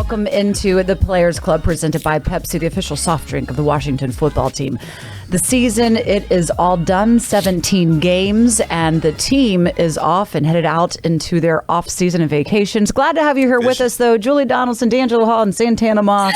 welcome into the Players Club presented by Pepsi, the official soft drink of the Washington football team. The season, it is all done, 17 games, and the team is off and headed out into their off-season and vacations. Glad to have you here with us, though. Julie Donaldson, D'Angelo Hall, and Santana Moss.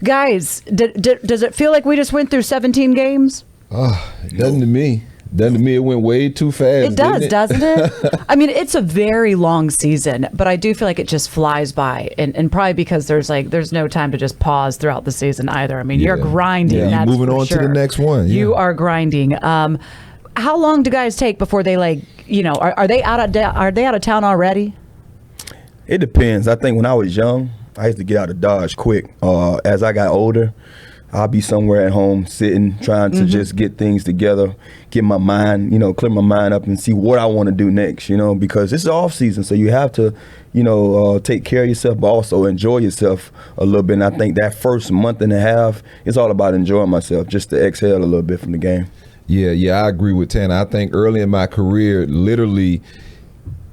Guys, does it feel like we just went through 17 games? It doesn't to me. It went way too fast. It does, doesn't it? I mean, it's a very long season, but I do feel like it just flies by, and probably because there's no time to just pause throughout the season either. I mean, you're grinding. Yeah, that's you're moving on to the next one. Yeah. You are grinding. How long do guys take before they are they out of town already? It depends. I think when I was young, I used to get out of Dodge quick. As I got older, I'll be somewhere at home sitting, trying to just get things together, get my mind, clear my mind up and see what I want to do next, because it's off season. So you have to, take care of yourself, but also enjoy yourself a little bit. And I think that first month and a half, it's all about enjoying myself, just to exhale a little bit from the game. Yeah, I agree with Tanner. I think early in my career, literally,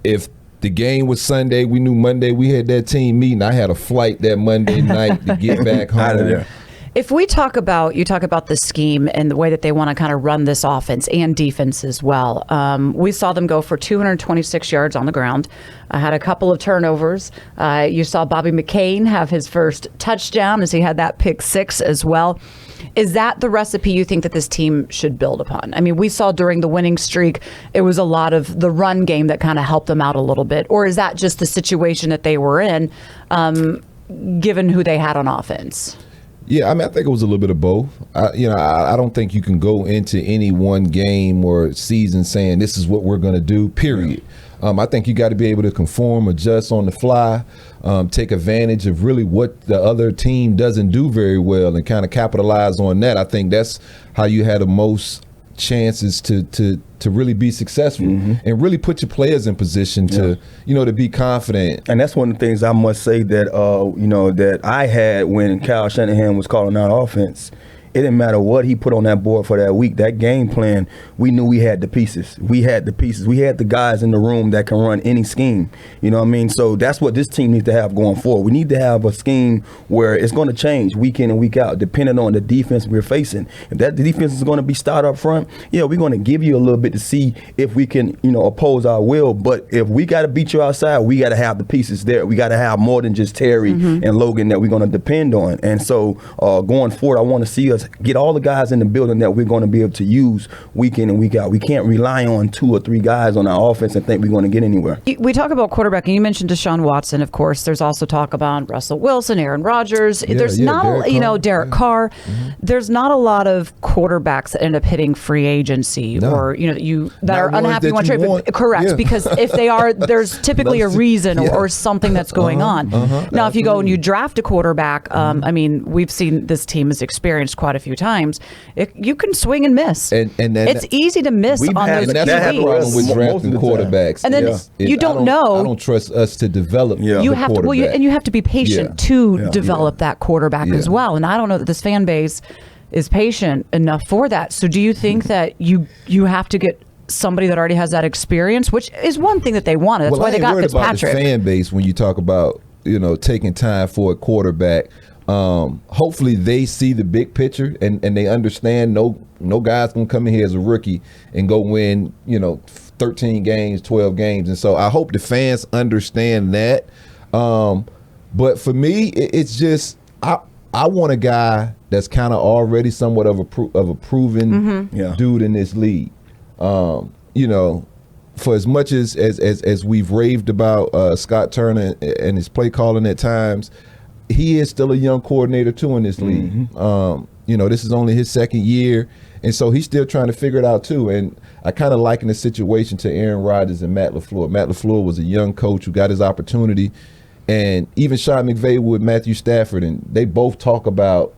if the game was Sunday, we knew Monday we had that team meeting. I had a flight that Monday night to get back home. Out of there. If we talk about the scheme and the way that they want to kind of run this offense and defense as well, we saw them go for 226 yards on the ground. Had a couple of turnovers. You saw Bobby McCain have his first touchdown as he had that pick six as well. Is that the recipe you think that this team should build upon? I mean, we saw during the winning streak, it was a lot of the run game that kind of helped them out a little bit. Or is that just the situation that they were in, given who they had on offense? Yeah, I mean, I think it was a little bit of both. I don't think you can go into any one game or season saying this is what we're going to do, period. I think you got to be able to conform, adjust on the fly, take advantage of really what the other team doesn't do very well and kind of capitalize on that. I think that's how you had the most chances to really be successful and really put your players in position to to be confident. And that's one of the things I must say that that I had when Kyle Shanahan was calling out offense. It didn't matter what he put on that board for that week. That game plan, we knew we had the pieces. We had the guys in the room that can run any scheme. You know what I mean? So that's what this team needs to have going forward. We need to have a scheme where it's going to change week in and week out, depending on the defense we're facing. If that defense is going to be stout up front, we're going to give you a little bit to see if we can, oppose our will. But if we got to beat you outside, we got to have the pieces there. We got to have more than just Terry and Logan that we're going to depend on. And so going forward, I want to see us get all the guys in the building that we're going to be able to use week in and week out. We can't rely on 2 or 3 guys on our offense and think we're going to get anywhere. We talk about quarterback, and you mentioned Deshaun Watson, of course. There's also talk about Russell Wilson, Aaron Rodgers. There's not, Derek Carr. There's not a lot of quarterbacks that end up hitting free agency or, that are unhappy one trade. Correct, because if they are, there's typically a reason or something that's going on. Now, if you go and you draft a quarterback, I mean, we've seen this team has experienced quite a few times. You can swing and miss. And it's easy to miss on those QBs. That's the problem with drafting quarterbacks. And then you don't know. I don't trust us to develop you have to, and you have to be patient to develop that quarterback as well. And I don't know that this fan base is patient enough for that. So do you think that you have to get somebody that already has that experience, which is one thing that they wanted. That's why they got Fitzpatrick. About the fan base when you talk about taking time for a quarterback. Hopefully they see the big picture and they understand no guy's gonna come in here as a rookie and go win 13 games, 12 games. And so I hope the fans understand that. But for me, it's just I want a guy that's kind of already somewhat of a proven dude in this league. For as much as we've raved about Scott Turner and his play calling at times, he is still a young coordinator too in this league. This is only his second year, and so he's still trying to figure it out too. And I kind of liken the situation to Aaron Rodgers and Matt LaFleur. Matt LaFleur was a young coach who got his opportunity, and even Sean McVay with Matthew Stafford, and they both talk about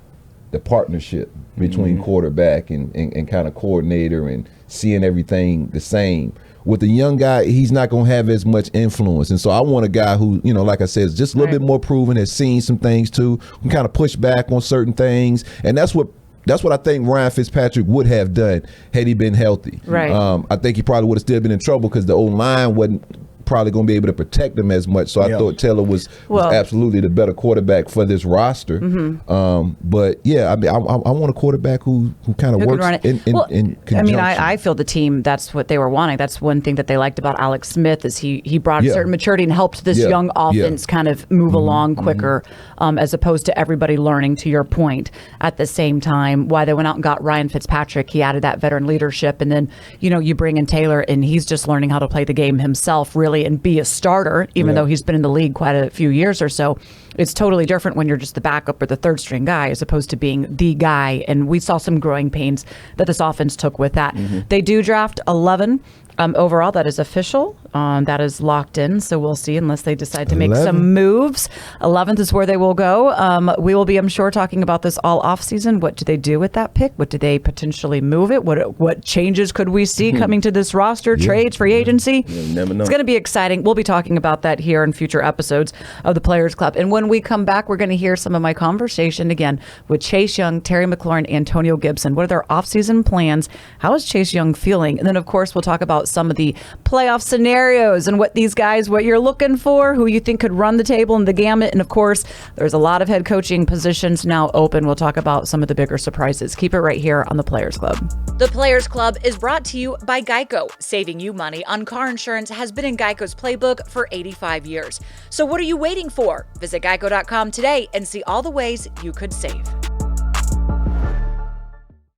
the partnership between quarterback and kind of coordinator and seeing everything the same. With a young guy, he's not going to have as much influence. And so I want a guy who, like I said, is just a little bit more proven, has seen some things too, can kind of push back on certain things. And that's what I think Ryan Fitzpatrick would have done had he been healthy. Right. I think he probably would have still been in trouble because the O-line wasn't probably going to be able to protect him as much. So I thought Taylor was Well, absolutely the better quarterback for this roster. But yeah, I mean, I want a quarterback who kind of works in conjunction. I mean, I feel the team, that's what they were wanting. That's one thing that they liked about Alex Smith is he brought a certain maturity and helped this young offense kind of move along quicker, as opposed to everybody learning, to your point. At the same time, why they went out and got Ryan Fitzpatrick, he added that veteran leadership, and then you bring in Taylor, and he's just learning how to play the game himself, really, and be a starter, even though he's been in the league quite a few years or so. It's totally different when you're just the backup or the third string guy as opposed to being the guy. And we saw some growing pains that this offense took with that. They do draft 11 overall. That is official. That is locked in. So we'll see, unless they decide to make some moves. 11th is where they will go. We will be, I'm sure, talking about this all offseason. What do they do with that pick? What do they potentially move it? What changes could we see coming to this roster? Trades, free agency? You never know. It's going to be exciting. We'll be talking about that here in future episodes of the Players Club. And when we come back, we're going to hear some of my conversation again with Chase Young, Terry McLaurin, Antonio Gibson. What are their offseason plans? How is Chase Young feeling? And then, of course, we'll talk about some of the playoff scenarios and what you're looking for, who you think could run the table and the gamut. And, of course, there's a lot of head coaching positions now open. We'll talk about some of the bigger surprises. Keep it right here on the Players Club. The Players Club is brought to you by Geico. Saving you money on car insurance has been in Geico's playbook for 85 years. So what are you waiting for? Visit geico.com today and see all the ways you could save.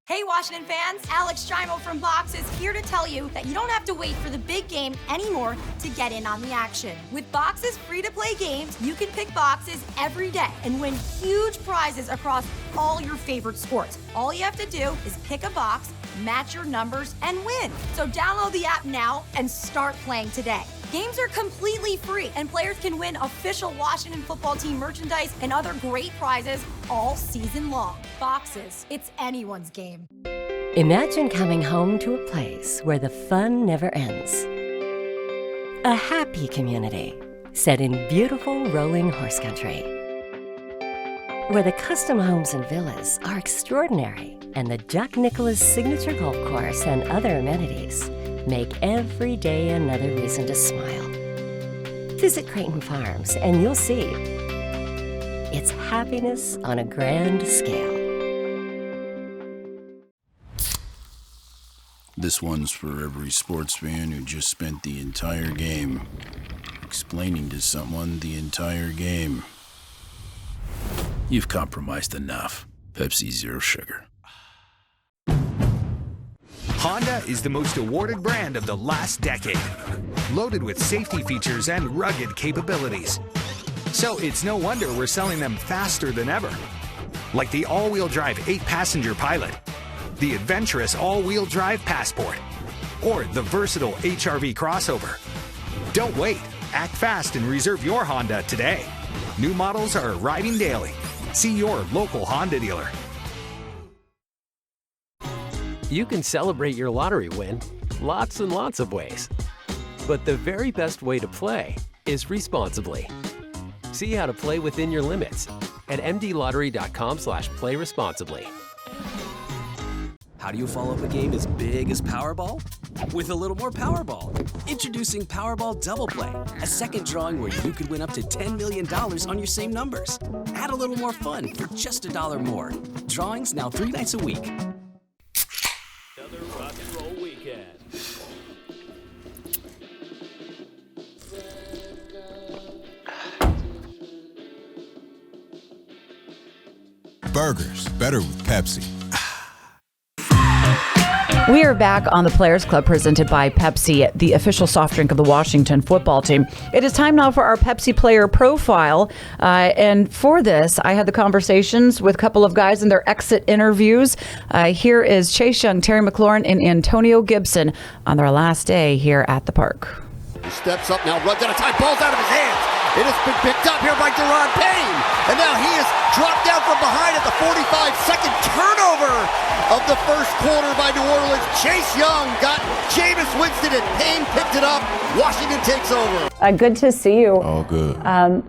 Hey Washington fans, Alex Strimo from Box is here to tell you that you don't have to wait for the big game anymore to get in on the action. With Box's free-to-play games, you can pick boxes every day and win huge prizes across all your favorite sports. All you have to do is pick a box, match your numbers, and win. So download the app now and start playing today. Games are completely free, and players can win official Washington football team merchandise and other great prizes all season long. Boxes, it's anyone's game. Imagine coming home to a place where the fun never ends. A happy community set in beautiful rolling horse country, where the custom homes and villas are extraordinary, and the Jack Nicklaus signature golf course and other amenities make every day another reason to smile. Visit Creighton Farms and you'll see it's happiness on a grand scale. This one's for every sports fan who just spent the entire game explaining to someone the entire game. You've compromised enough. Pepsi Zero Sugar. Honda is the most awarded brand of the last decade, loaded with safety features and rugged capabilities. So it's no wonder we're selling them faster than ever. Like the all-wheel drive 8-passenger Pilot, the adventurous all-wheel drive Passport, or the versatile HR-V crossover. Don't wait. Act fast and reserve your Honda today. New models are arriving daily. See your local Honda dealer. You can celebrate your lottery win lots and lots of ways. But the very best way to play is responsibly. See how to play within your limits at mdlottery.com/playresponsibly. How do you follow up a game as big as Powerball? With a little more Powerball. Introducing Powerball Double Play, a second drawing where you could win up to $10 million on your same numbers. Add a little more fun for just $1 more. Drawings now 3 nights a week. Another rock and roll weekend. Burgers, better with Pepsi. We are back on the Players Club presented by Pepsi, the official soft drink of the Washington football team. It is time now for our Pepsi player profile. And for this, I had the conversations with a couple of guys in their exit interviews. Here is Chase Young, Terry McLaurin, and Antonio Gibson on their last day here at the park. He steps up now, runs out of time, ball's out of his hands. It has been picked up here by Deron Payne. And now he is dropped down from behind at the 45-second turnover of the first quarter by New Orleans. Chase Young got Jameis Winston and Payne picked it up. Washington takes over. Good to see you. All good.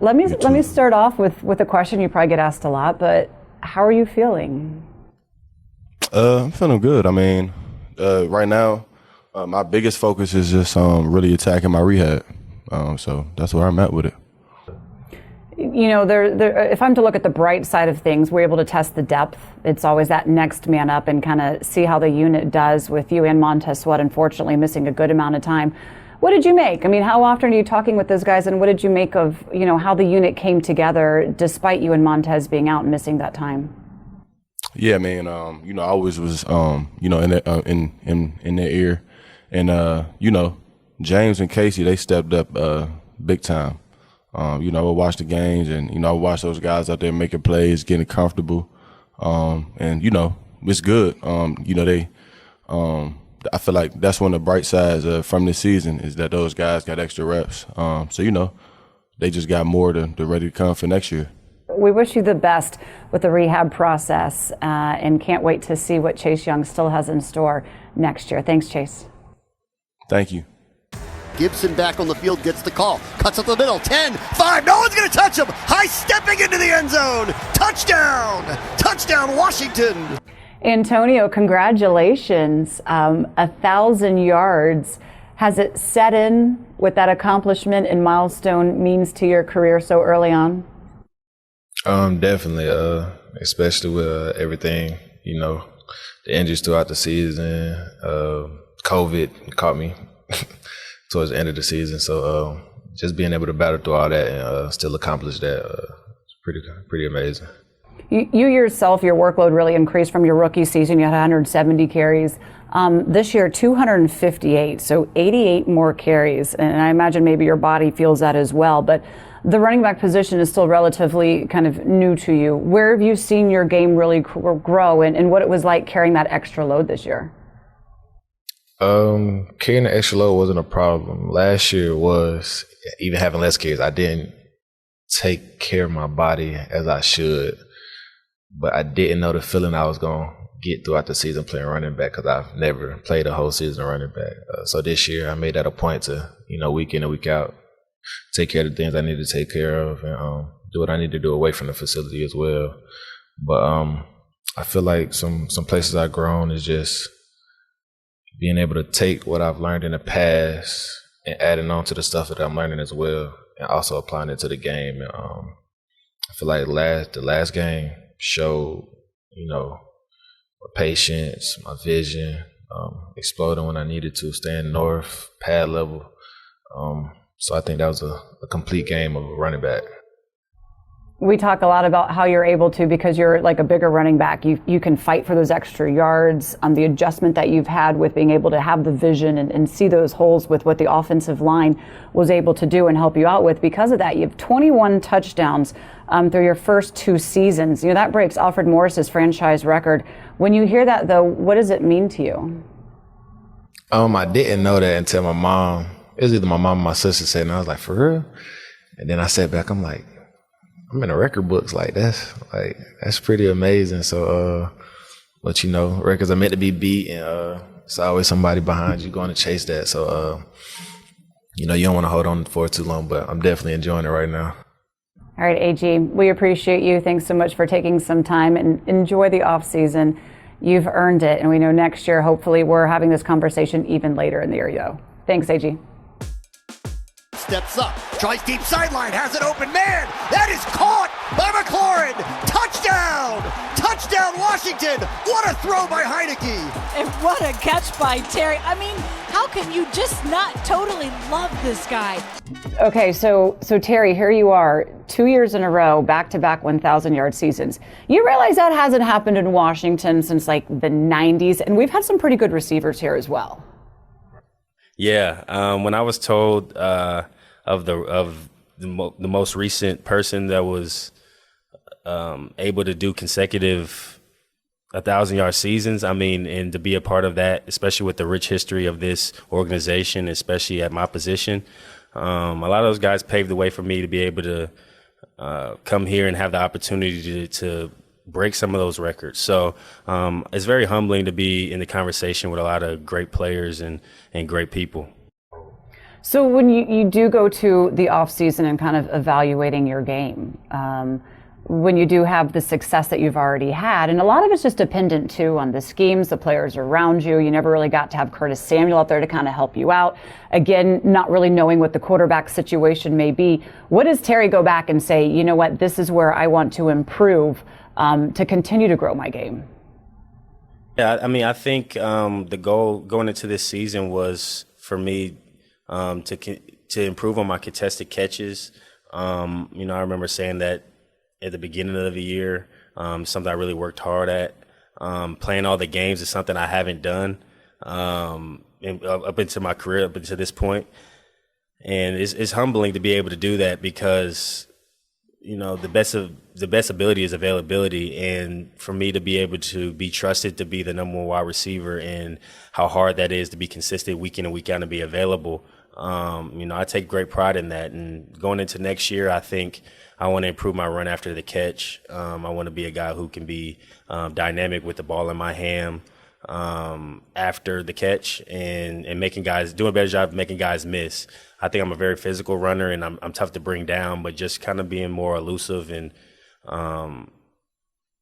Let me start off with a question you probably get asked a lot, but how are you feeling? I'm feeling good. I mean, right now, my biggest focus is just really attacking my rehab. So that's where I'm at with it. You know, if I'm to look at the bright side of things, we're able to test the depth. It's always that next man up and kind of see how the unit does with you and Montez Sweat, unfortunately, missing a good amount of time. What did you make? I mean, how often are you talking with those guys, and what did you make of, you know, how the unit came together despite you and Montez being out and missing that time? Yeah, man. You know, I always was, you know, in their ear, and you know, James and Casey, they stepped up big time. You know, I watch the games, and you know, I watch those guys out there making plays, getting comfortable, and you know, it's good. You know, they, I feel like that's one of the bright sides from this season is that those guys got extra reps. So you know, they just got more to ready to come for next year. We wish you the best with the rehab process, and can't wait to see what Chase Young still has in store next year. Thanks, Chase. Thank you. Gibson back on the field, gets the call, cuts up the middle, 10, 5, no one's going to touch him. High stepping into the end zone. Touchdown! Touchdown, Washington! Antonio, congratulations. 1,000 yards. Has it set in what that accomplishment and milestone means to your career so early on? Definitely, especially with everything, you know, the injuries throughout the season. COVID caught me towards the end of the season, so just being able to battle through all that and still accomplish that is pretty amazing. You yourself, your workload really increased from your rookie season. You had 170 carries. This year, 258, so 88 more carries. And I imagine maybe your body feels that as well. But the running back position is still relatively kind of new to you. Where have you seen your game really grow, and what it was like carrying that extra load this year? Carrying the extra load wasn't a problem. Last year was, even having less carries, I didn't take care of my body as I should. But I didn't know the feeling I was going to get throughout the season playing running back because I've never played a whole season running back. So this year I made that a point to, you know, week in and week out, take care of the things I need to take care of and do what I need to do away from the facility as well. But I feel like some places I've grown is just being able to take what I've learned in the past and adding on to the stuff that I'm learning as well and also applying it to the game. And I feel like the last game showed, you know, my patience, my vision, exploding when I needed to, staying north, pad level. So I think that was a complete game of a running back. We talk a lot about how you're able to, because you're like a bigger running back, you can fight for those extra yards, the adjustment that you've had with being able to have the vision and see those holes with what the offensive line was able to do and help you out with. Because of that, you have 21 touchdowns through your first 2 seasons. You know, that breaks Alfred Morris's franchise record. When you hear that, though, what does it mean to you? I didn't know that until my mom, it was either my mom or my sister said, and I was like, for real? And then I sat back, I'm like, I'm in the record books, that's pretty amazing. So, but you know, records are meant to be beat, and it's always somebody behind you going to chase that. So, you know, you don't want to hold on for too long, but I'm definitely enjoying it right now. All right, AG, we appreciate you. Thanks so much for taking some time, and enjoy the off season. You've earned it, and we know next year, hopefully, we're having this conversation even later in the year, though. Thanks, AG. Steps up, tries deep sideline, has an open man. That is caught by McLaurin. Touchdown! Touchdown, Washington! What a throw by Heineke! And what a catch by Terry. I mean, how can you just not totally love this guy? Okay, so Terry, here you are, 2 years in a row, back-to-back 1,000-yard seasons. You realize that hasn't happened in Washington since like the 90s, and we've had some pretty good receivers here as well. Yeah, when I was told of the most recent person that was able to do consecutive 1,000-yard seasons, I mean, and to be a part of that, especially with the rich history of this organization, especially at my position, a lot of those guys paved the way for me to be able to come here and have the opportunity to break some of those records. So it's very humbling to be in the conversation with a lot of great players and great people. So when you do go to the off season and kind of evaluating your game, when you do have the success that you've already had. And a lot of it's just dependent, too, on the schemes, the players around you. You never really got to have Curtis Samuel out there to kind of help you out. Again, not really knowing what the quarterback situation may be. What does Terry go back and say, you know what, this is where I want to improve to continue to grow my game? Yeah, I mean, I think the goal going into this season was for me to improve on my contested catches. I remember saying that at the beginning of the year, something I really worked hard at. Playing all the games is something I haven't done up into my career, up until this point. And it's humbling to be able to do that because, the best ability is availability. And for me to be able to be trusted to be the number one wide receiver and how hard that is to be consistent week in and week out and be available, I take great pride in that. And going into next year, I think I want to improve my run after the catch. I want to be a guy who can be dynamic with the ball in my hand after the catch and doing a better job of making guys miss. I think I'm a very physical runner and I'm tough to bring down, but just kind of being more elusive and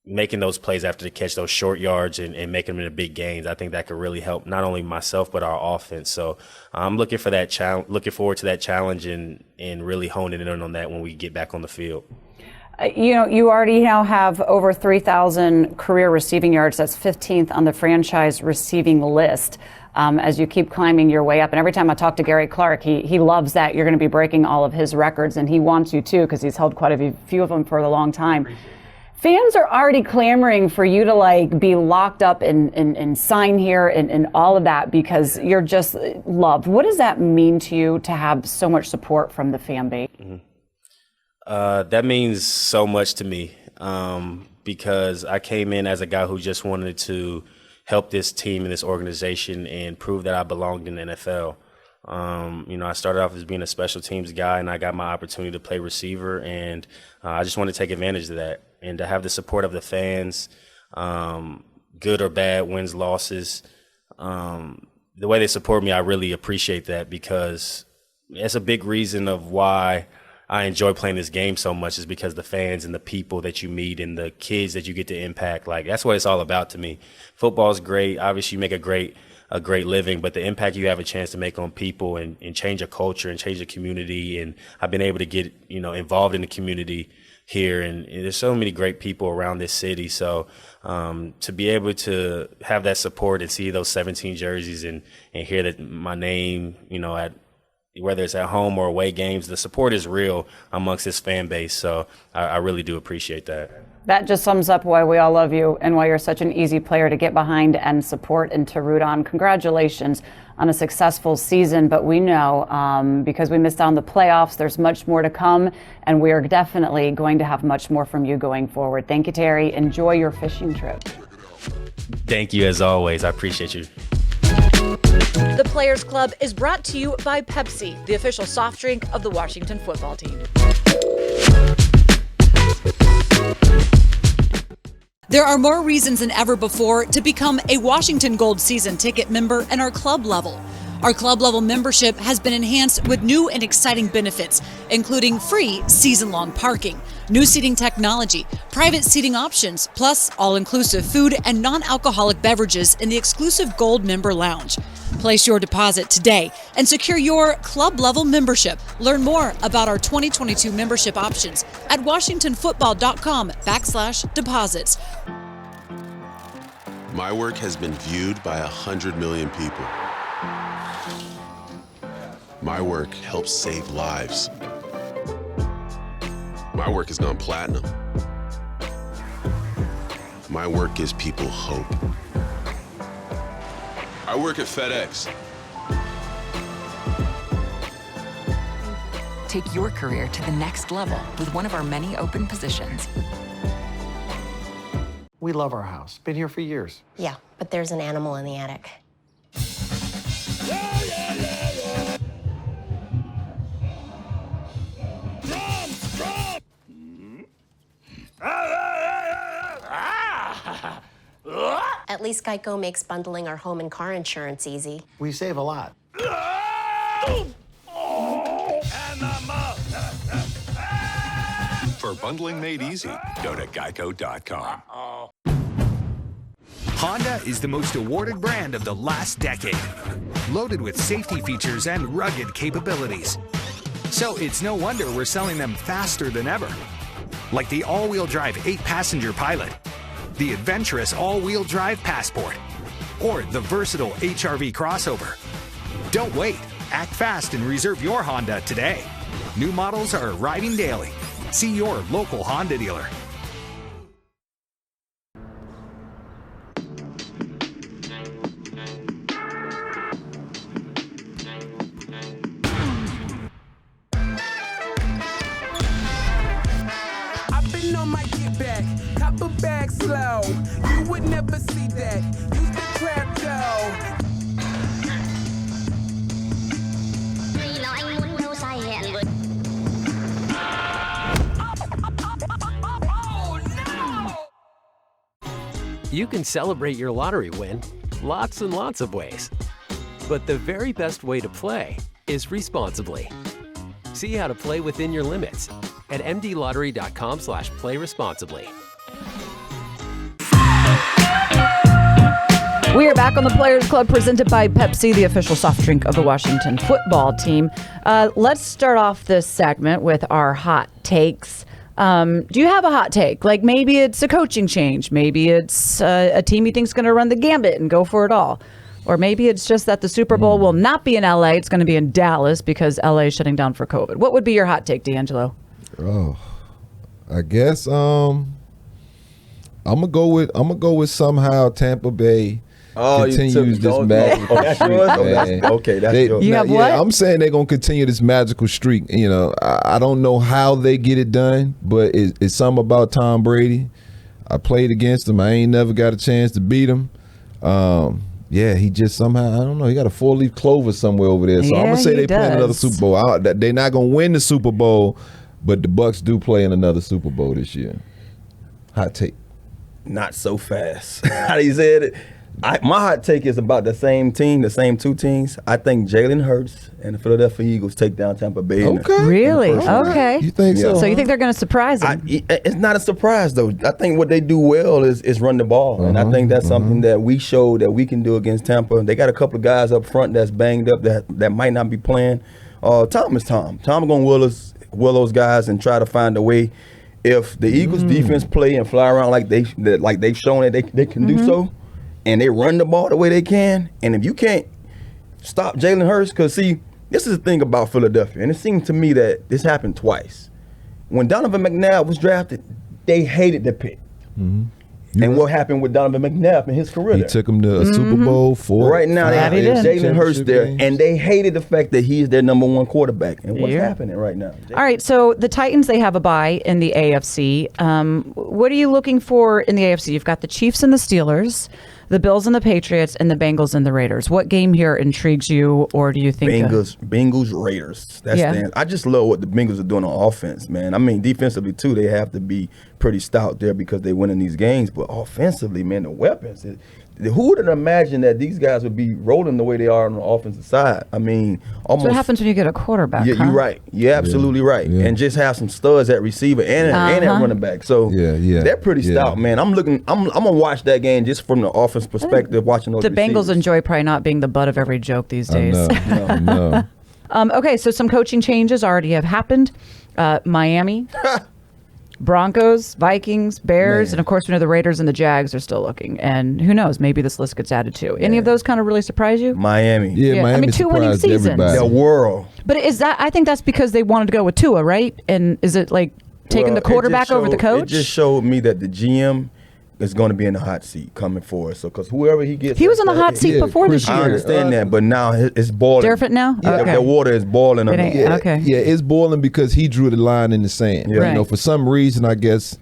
making those plays after the catch, those short yards and making them into big gains. I think that could really help not only myself, but our offense. So I'm looking forward to that challenge and really honing in on that when we get back on the field. You already now have over 3,000 career receiving yards. That's 15th on the franchise receiving list as you keep climbing your way up. And every time I talk to Gary Clark, he loves that you're going to be breaking all of his records, and he wants you to because he's held quite a few of them for a long time. Fans are already clamoring for you to be locked up and sign here and all of that because you're just loved. What does that mean to you to have so much support from the fan base? Mm-hmm. That means so much to me because I came in as a guy who just wanted to help this team and this organization and prove that I belonged in the NFL. I started off as being a special teams guy, and I got my opportunity to play receiver, and I just want to take advantage of that and to have the support of the fans, good or bad, wins, losses. The way they support me, I really appreciate that because it's a big reason of why I enjoy playing this game so much is because the fans and the people that you meet and the kids that you get to impact. That's what it's all about to me. Football's great. Obviously, you make a great living, but the impact you have a chance to make on people and change a culture and change a community. And I've been able to get, involved in the community here. And there's so many great people around this city. So to be able to have that support and see those 17 jerseys and hear that my name, whether it's at home or away games, the support is real amongst this fan base. So I really do appreciate that. That just sums up why we all love you and why you're such an easy player to get behind and support and to root on. Congratulations on a successful season. But we know because we missed out on the playoffs, there's much more to come. And we are definitely going to have much more from you going forward. Thank you, Terry. Enjoy your fishing trip. Thank you, as always. I appreciate you. The Players Club is brought to you by Pepsi, the official soft drink of the Washington football team. There are more reasons than ever before to become a Washington Gold season ticket member and our club level. Our club level membership has been enhanced with new and exciting benefits, including free season-long parking, new seating technology, private seating options, plus all-inclusive food and non-alcoholic beverages in the exclusive Gold Member Lounge. Place your deposit today and secure your club-level membership. Learn more about our 2022 membership options at washingtonfootball.com/deposits. My work has been viewed by 100 million people. My work helps save lives. My work has gone platinum. My work gives people hope. I work at FedEx. Take your career to the next level with one of our many open positions. We love our house. Been here for years. Yeah, but there's an animal in the attic. At least Geico makes bundling our home and car insurance easy. We save a lot. For bundling made easy. Go to geico.com. Honda is the most awarded brand of the last decade, loaded with safety features and rugged capabilities. So it's no wonder we're selling them faster than ever. Like the all-wheel drive 8-passenger Pilot, the adventurous all-wheel drive Passport, or the versatile HR-V crossover. Don't wait. Act fast and reserve your Honda today. New models are arriving daily. See your local Honda dealer. I've been on my get back, cop a bag slow. You would never see that. Use the trap though. You can celebrate your lottery win lots and lots of ways. But the very best way to play is responsibly. See how to play within your limits at mdlottery.com/play responsibly. We are back on the Players Club presented by Pepsi, the official soft drink of the Washington football team. Let's start off this segment with our hot takes. Do you have a hot take? Like maybe it's a coaching change. Maybe it's a team you think is going to run the gambit and go for it all. Or maybe it's just that the Super Bowl will not be in LA. It's going to be in Dallas because LA is shutting down for COVID. What would be your hot take, D'Angelo? Oh, I guess I'm gonna go with somehow Tampa Bay continues this magical streak. Okay, that's yours. You have what? I'm saying they're gonna continue this magical streak. You know, I don't know how they get it done, but it's something about Tom Brady. I played against him. I ain't never got a chance to beat him. Yeah, he just somehow, I don't know, he got a 4-leaf clover somewhere over there. So I'm gonna say they play in another Super Bowl. They're not gonna win the Super Bowl, but the Bucks do play in another Super Bowl this year. Hot take. Not so fast. How do you say it? My hot take is about the same team, the same two teams. I think Jalen Hurts and the Philadelphia Eagles take down Tampa Bay. Really? Okay. You think so? So you think they're going to surprise them? It's not a surprise, though. I think what they do well is run the ball. And I think that's something that we showed that we can do against Tampa. They got a couple of guys up front that's banged up that might not be playing. Tom is Tom. Tom going to will those guys and try to find a way. If the Eagles defense play and fly around like they've shown that they can do so, and they run the ball the way they can, and if you can't stop Jalen Hurts, because see, this is the thing about Philadelphia, and it seems to me that this happened twice. When Donovan McNabb was drafted, they hated the pick. And what happened with Donovan McNabb in his career? He took him to a Super Bowl for right now. They have Jalen Hurts there, and they hated the fact that he is their number one quarterback. And what's happening right now? All right, so the Titans, they have a bye in the AFC. What are you looking for in the AFC? You've got the Chiefs and the Steelers, the Bills and the Patriots, and the Bengals and the Raiders. What game here intrigues you, or do you think Bengals, Raiders? I just love what the Bengals are doing on offense, man. I mean, defensively too, they have to be pretty stout there because they winning these games. But offensively, man, the weapons. Who would have imagined that these guys would be rolling the way they are on the offensive side? I mean, almost. So what happens when you get a quarterback? Yeah, you're right. You're absolutely right. Yeah. And just have some studs at receiver and at running back. So they're pretty stout, man. I'm gonna watch that game just from the offense perspective. Watching those. The Bengals enjoy probably not being the butt of every joke these days. No. Okay, so some coaching changes already have happened. Miami. Broncos, Vikings, Bears, and of course we know the Raiders and the Jags are still looking. And who knows, maybe this list gets added too. Any of those kind of really surprise you? Miami. Miami. I mean, 2 winning seasons. Everybody. The world. But I think that's because they wanted to go with Tua, right? And is it like taking the quarterback over the coach? It just showed me that the GM is going to be in the hot seat coming forward. So, because whoever he gets, he was in the hot seat before this year. I understand that, but now it's boiling. Different now. The water is boiling. Okay. Yeah, it's boiling because he drew the line in the sand. Yeah. You know, for some reason, I guess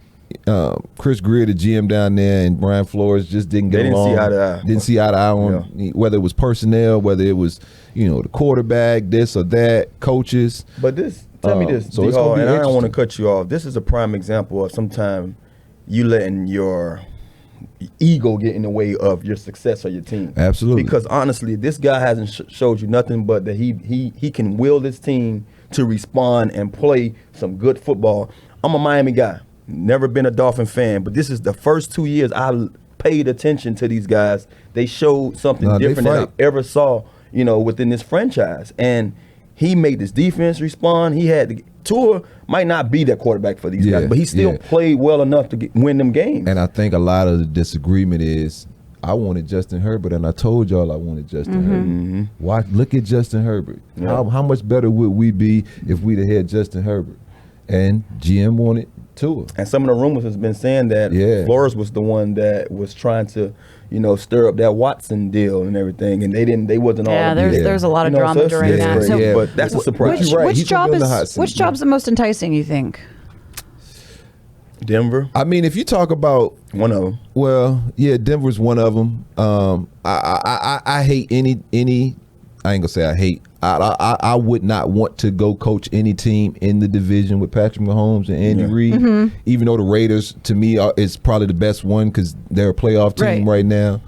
Chris Greer, the GM down there, and Brian Flores just didn't get along. Didn't see eye to eye on whether it was personnel, whether it was the quarterback, this or that, coaches. But tell me this, so it's gonna be and I don't want to cut you off. This is a prime example of sometimes you letting your ego get in the way of your success of your team. Absolutely. Because honestly, this guy hasn't showed you nothing but that he can will this team to respond and play some good football. I'm a Miami guy. Never been a Dolphin fan, but this is the first 2 years I paid attention to these guys. They showed something different than I ever saw, within this franchise. And he made this defense respond. He had Tua might not be that quarterback for these guys, but he still played well enough to win them games. And I think a lot of the disagreement is I wanted Justin Herbert, and I told y'all I wanted Justin Herbert. Why? Look at Justin Herbert. Yeah. How much better would we be if we'd have had Justin Herbert? And GM wanted Tua. And some of the rumors has been saying that Flores was the one that was trying to, stir up that Watson deal and everything, and they wasn't all. Yeah, there's a lot of drama during that. So, but that's a surprise. Which job's the most enticing, you think? Denver. I mean, if you talk about one of them, well, yeah, Denver's one of them. I hate any. I ain't gonna say I hate. I would not want to go coach any team in the division with Patrick Mahomes and Andy Reid. Even though the Raiders, to me, is probably the best one because they're a playoff team right now.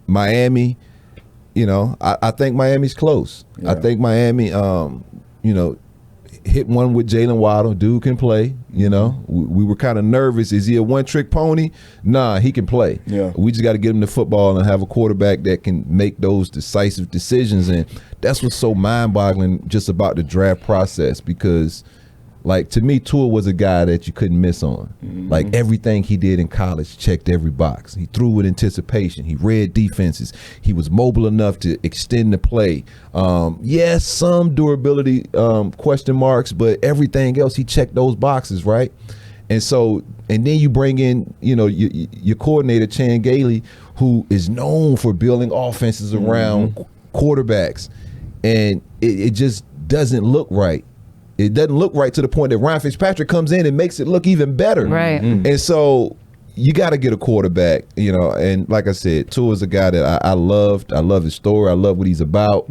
Miami, I think Miami's close. Yeah. I think Miami, hit one with Jalen Waddle. Dude can play. We were kind of nervous. Is he a one-trick pony? Nah, he can play. Yeah. We just got to get him the football and have a quarterback that can make those decisive decisions. And that's what's so mind-boggling just about the draft process because, like, to me, Tua was a guy that you couldn't miss on. Like, everything he did in college checked every box. He threw with anticipation. He read defenses. He was mobile enough to extend the play. Yes, some durability question marks, but everything else, he checked those boxes, right? And then you bring in, your coordinator, Chan Gailey, who is known for building offenses around quarterbacks. And it just doesn't look right. It doesn't look right to the point that Ryan Fitzpatrick comes in and makes it look even better. Right. And so you got to get a quarterback, and like I said, Tua is a guy that I loved. I love his story. I love what he's about.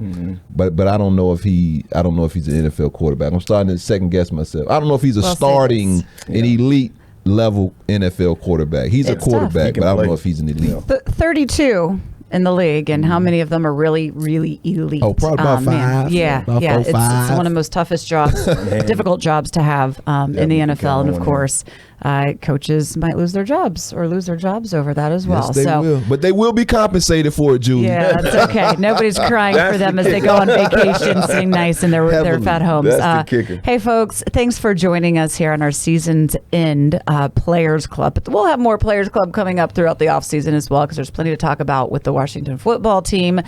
But I don't know if he's an NFL quarterback. I'm starting to second guess myself. I don't know if he's an elite level NFL quarterback. He's a quarterback, but I don't know if he's an elite. 32 in the league, and how many of them are really, really elite? Oh, probably about 5. Yeah. It's one of the most toughest jobs, difficult jobs to have in the NFL, and of course, coaches might lose their jobs over that as well. Yes, they will. But they will be compensated for it, Julie. Yeah, that's okay. Nobody's crying for them as they go on vacation, sitting nice in their fat homes. That's the kicker. Hey, folks, thanks for joining us here on our season's end Players Club. But we'll have more Players Club coming up throughout the offseason as well, because there's plenty to talk about with the Washington football team,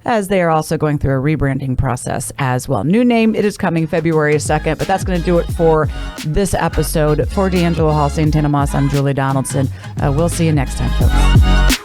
as they are also going through a rebranding process as well. New name, it is coming February 2nd, but that's going to do it for this episode. For D'Angelo Hall, Santana Moss, I'm Julie Donaldson. We'll see you next time, folks.